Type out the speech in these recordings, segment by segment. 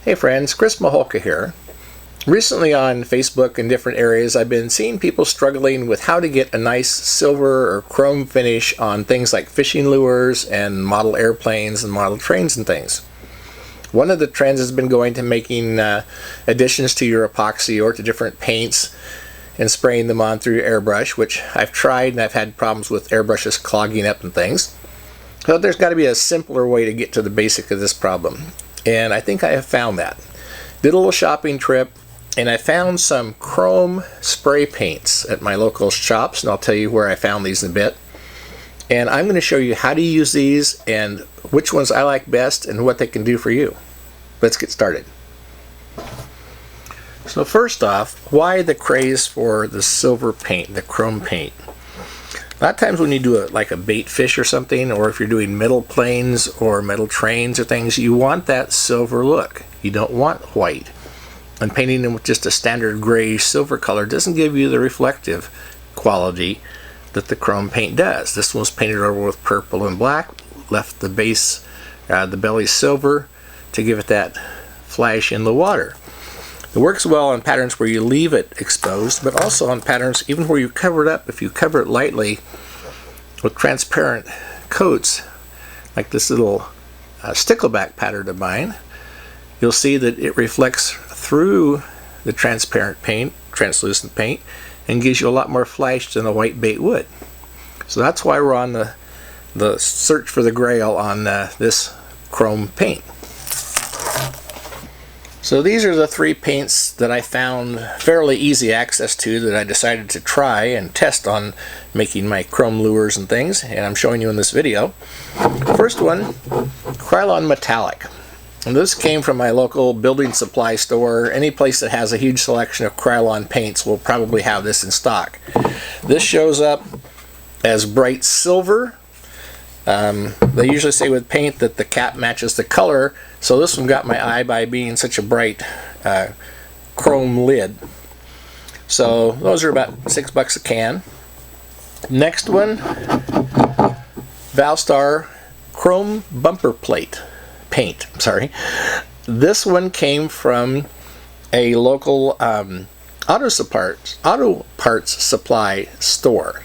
Hey friends, Chris Maholka here. Recently on Facebook and different areas I've been seeing people struggling with how to get a nice silver or chrome finish on things like fishing lures and model airplanes and model trains and things. One of the trends has been going to making additions to your epoxy or to different paints and spraying them on through your airbrush, which I've tried and I've had problems with airbrushes clogging up and things. So there's got to be a simpler way to get to the basic of this problem. And I think I have found that. Did a little shopping trip and I found some chrome spray paints at my local shops, and I'll tell you where I found these in a bit. And I'm going to show you how to use these and which ones I like best and what they can do for you. Let's get started. So first off, why the craze for the silver paint, the chrome paint? A lot of times when you do like a bait fish or something, or if you're doing metal planes or metal trains or things, you want that silver look. You don't want white. And painting them with just a standard gray silver color doesn't give you the reflective quality that the chrome paint does. This one was painted over with purple and black, left the base, the belly silver to give it that flash in the water. It works well on patterns where you leave it exposed, but also on patterns even where you cover it up. If you cover it lightly with transparent coats, like this little stickleback pattern of mine, you'll see that it reflects through the transparent paint, translucent paint, and gives you a lot more flash than a white bait would. So that's why we're on the search for the grail on this chrome paint. So these are the three paints that I found fairly easy access to that I decided to try and test on making my chrome lures and things, and I'm showing you in this video. First one, Krylon Metallic. And this came from my local building supply store. Any place that has a huge selection of Krylon paints will probably have this in stock. This shows up as bright silver. They usually say with paint that the cap matches the color, so this one got my eye by being such a bright chrome lid. So those are about $6 a can. Next one, Valstar Chrome Bumper Plate paint. Sorry, this one came from a local auto parts supply store.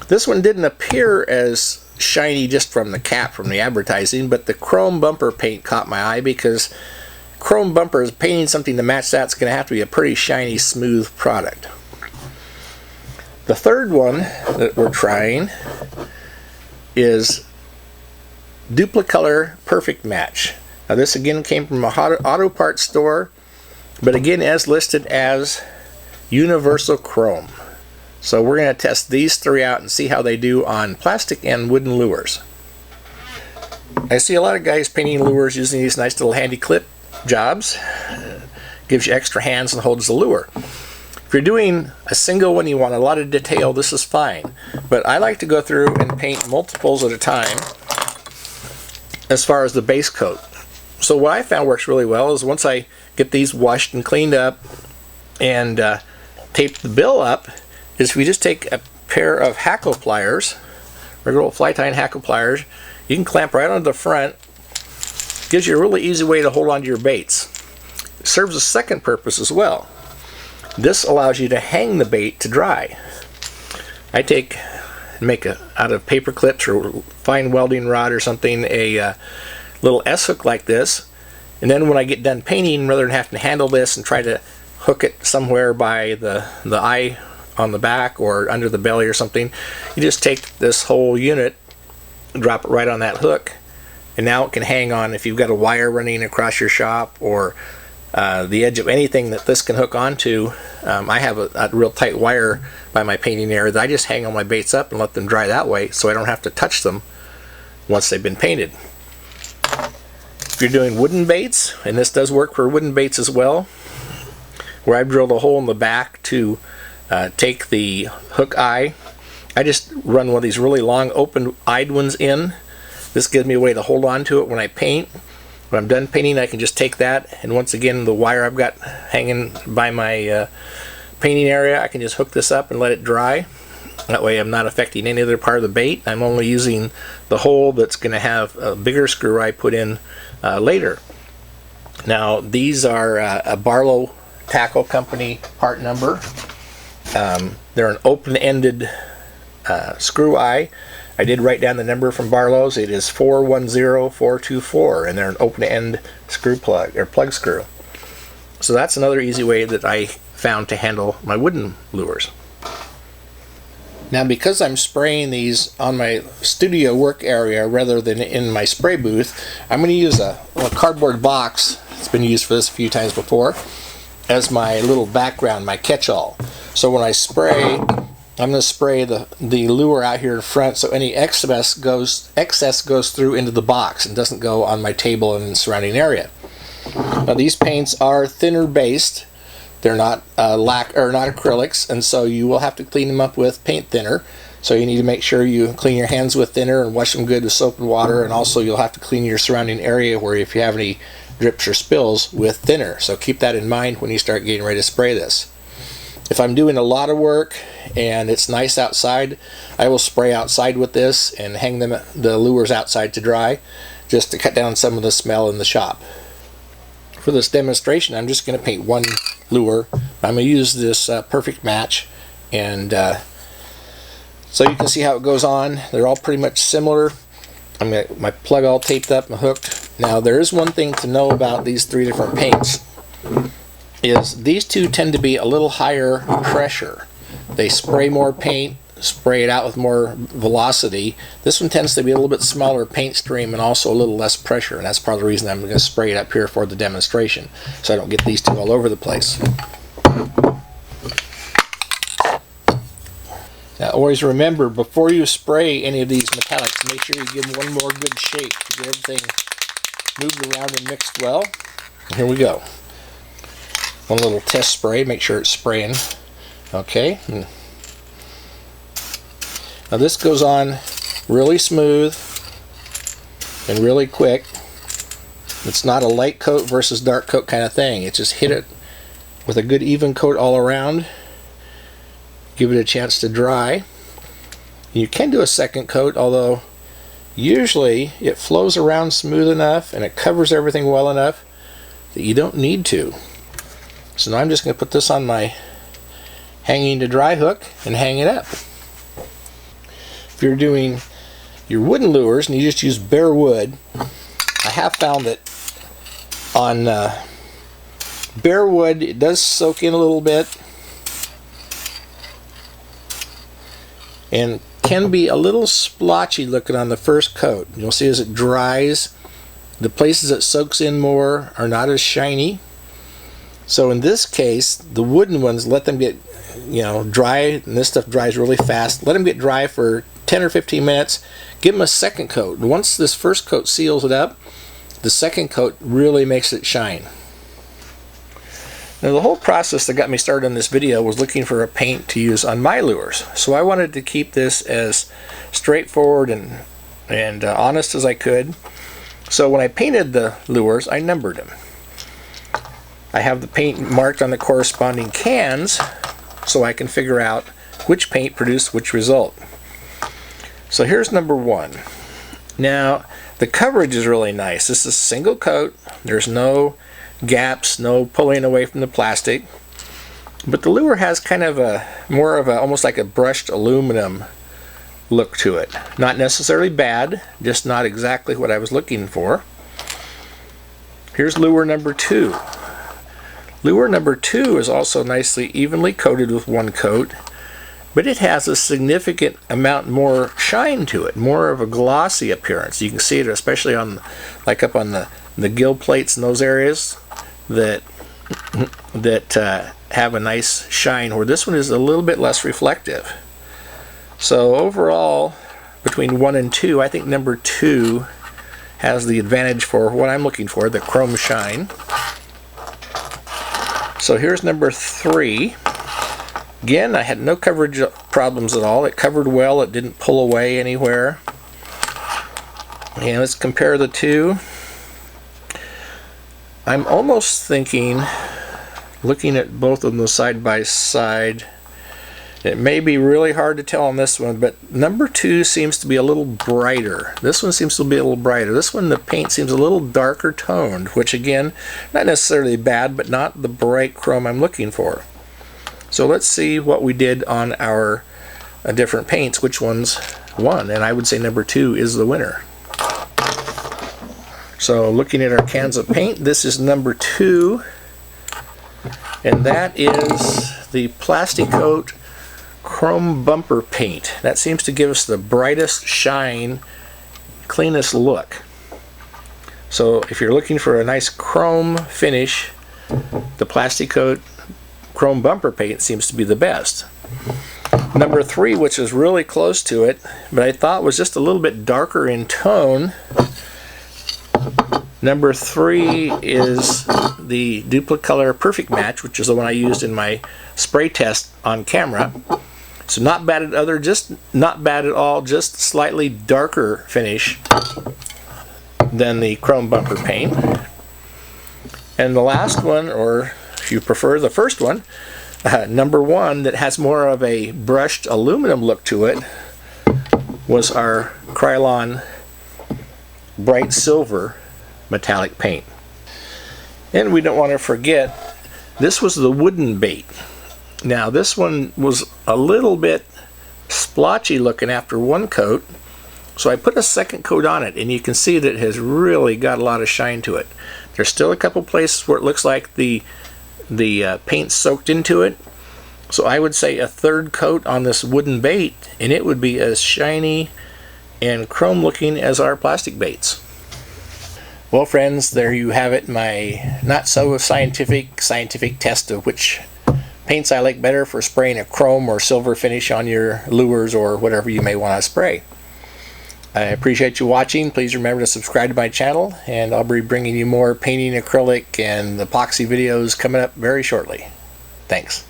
This one didn't appear as shiny just from the cap from the advertising, but the chrome bumper paint caught my eye because chrome bumpers, painting something to match that's going to have to be a pretty shiny, smooth product. The third one that we're trying is Duplicolor Perfect Match. Now this again came from a auto parts store, but again as listed as Universal Chrome. So we're going to test these three out and see how they do on plastic and wooden lures. I see a lot of guys painting lures using these nice little handy clip jobs. Gives you extra hands and holds the lure. If you're doing a single one, you want a lot of detail, this is fine. But I like to go through and paint multiples at a time as far as the base coat. So what I found works really well is once I get these washed and cleaned up and tape the bill up, is if we just take a pair of hackle pliers, regular old fly tying hackle pliers, you can clamp right onto the front. Gives you a really easy way to hold onto your baits. It serves a second purpose as well. This allows you to hang the bait to dry. I make out of paper clips or fine welding rod or something a little S-hook like this, and then when I get done painting, rather than having to handle this and try to hook it somewhere by the eye on the back or under the belly or something, you just take this whole unit, drop it right on that hook, and now it can hang on if you've got a wire running across your shop or the edge of anything that this can hook onto. I have a real tight wire by my painting area that I just hang all my baits up and let them dry that way so I don't have to touch them once they've been painted. If you're doing wooden baits, and this does work for wooden baits as well, where I've drilled a hole in the back to take the hook eye, I just run one of these really long open-eyed ones in. This gives me a way to hold on to it when I paint. When I'm done painting, I can just take that, and once again the wire I've got hanging by my painting area, I can just hook this up and let it dry. That way I'm not affecting any other part of the bait. I'm only using the hole that's going to have a bigger screw I put in later. Now these are a Barlow Tackle Company part number. They're an open-ended screw eye. I did write down the number from Barlow's. It is 410424, and they're an open-end screw plug, or plug screw. So that's another easy way that I found to handle my wooden lures. Now, because I'm spraying these on my studio work area rather than in my spray booth, I'm going to use a cardboard box. It's been used for this a few times before as my little background, my catch-all. So when I spray, I'm going to spray the lure out here in front, so any excess goes through into the box and doesn't go on my table and the surrounding area. Now these paints are thinner based. They're not not acrylics, and so you will have to clean them up with paint thinner. So you need to make sure you clean your hands with thinner and wash them good with soap and water, and also you'll have to clean your surrounding area where if you have any drips or spills with thinner. So keep that in mind when you start getting ready to spray this. If I'm doing a lot of work and it's nice outside, I will spray outside with this and hang the lures outside to dry, just to cut down some of the smell in the shop. For this demonstration, I'm just going to paint one lure. I'm going to use this Perfect Match, and so you can see how it goes on. They're all pretty much similar. I'm got my plug all taped up and hooked. Now there is one thing to know about these three different paints, is these two tend to be a little higher pressure. They spray more paint, spray it out with more velocity. This one tends to be a little bit smaller paint stream and also a little less pressure, and that's part of the reason I'm going to spray it up here for the demonstration, so I don't get these two all over the place. Now always remember, before you spray any of these metallics, make sure you give them one more good shake to get everything moved around and mixed well. Here we go. One little test spray, make sure it's spraying. Okay. Now this goes on really smooth and really quick. It's not a light coat versus dark coat kind of thing. It's just hit it with a good even coat all around. Give it a chance to dry. You can do a second coat, although usually it flows around smooth enough and it covers everything well enough that you don't need to. So now I'm just going to put this on my hanging to dry hook and hang it up. If you're doing your wooden lures and you just use bare wood, I have found that on bare wood it does soak in a little bit and can be a little splotchy looking on the first coat. You'll see as it dries, the places it soaks in more are not as shiny. So in this case, the wooden ones, let them get dry, and this stuff dries really fast. Let them get dry for 10 or 15 minutes. Give them a second coat. Once this first coat seals it up, the second coat really makes it shine. Now the whole process that got me started on this video was looking for a paint to use on my lures. So I wanted to keep this as straightforward and honest as I could. So when I painted the lures, I numbered them. I have the paint marked on the corresponding cans so I can figure out which paint produced which result. So here's number 1. Now the coverage is really nice. This is a single coat. There's no gaps, no pulling away from the plastic. But the lure has kind of almost like a brushed aluminum look to it. Not necessarily bad, just not exactly what I was looking for. Here's lure number 2. Lure number 2 is also nicely evenly coated with one coat, but it has a significant amount more shine to it, more of a glossy appearance. You can see it especially on, like up on the gill plates and those areas that have a nice shine, where this one is a little bit less reflective. So overall, between 1 and 2, I think number 2 has the advantage for what I'm looking for, the chrome shine. So here's number 3. Again, I had no coverage problems at all. It covered well. It didn't pull away anywhere. And let's compare the two. I'm almost thinking, looking at both of them side by side, It may be really hard to tell on this one, but number 2 seems to be a little brighter. This one seems to be a little brighter. This one, the paint seems a little darker toned, which again, not necessarily bad, but not the bright chrome I'm looking for. So let's see what we did on our different paints, which ones won, and I would say number 2 is the winner. So looking at our cans of paint, this is number 2, and that is the Plasticoat Chrome Bumper Paint. That seems to give us the brightest shine, cleanest look. So if you're looking for a nice chrome finish, the Plasticoat Chrome Bumper Paint seems to be the best. Number 3, which is really close to it, but I thought was just a little bit darker in tone. Number 3 is the Duplicolor Perfect Match, which is the one I used in my spray test on camera. So not bad at other, just not bad at all, just slightly darker finish than the Chrome Bumper Paint. And the last one, or if you prefer the first one, number 1, that has more of a brushed aluminum look to it, was our Krylon Bright Silver Metallic Paint. And we don't want to forget, this was the wooden bait. Now this one was a little bit splotchy looking after one coat, so I put a second coat on it, and you can see that it has really got a lot of shine to it. There's still a couple places where it looks like the paint soaked into it, so I would say a third coat on this wooden bait and it would be as shiny and chrome looking as our plastic baits. Well friends, there you have it, my not so scientific test of which paints I like better for spraying a chrome or silver finish on your lures or whatever you may want to spray. I appreciate you watching. Please remember to subscribe to my channel, and I'll be bringing you more painting acrylic and epoxy videos coming up very shortly. Thanks.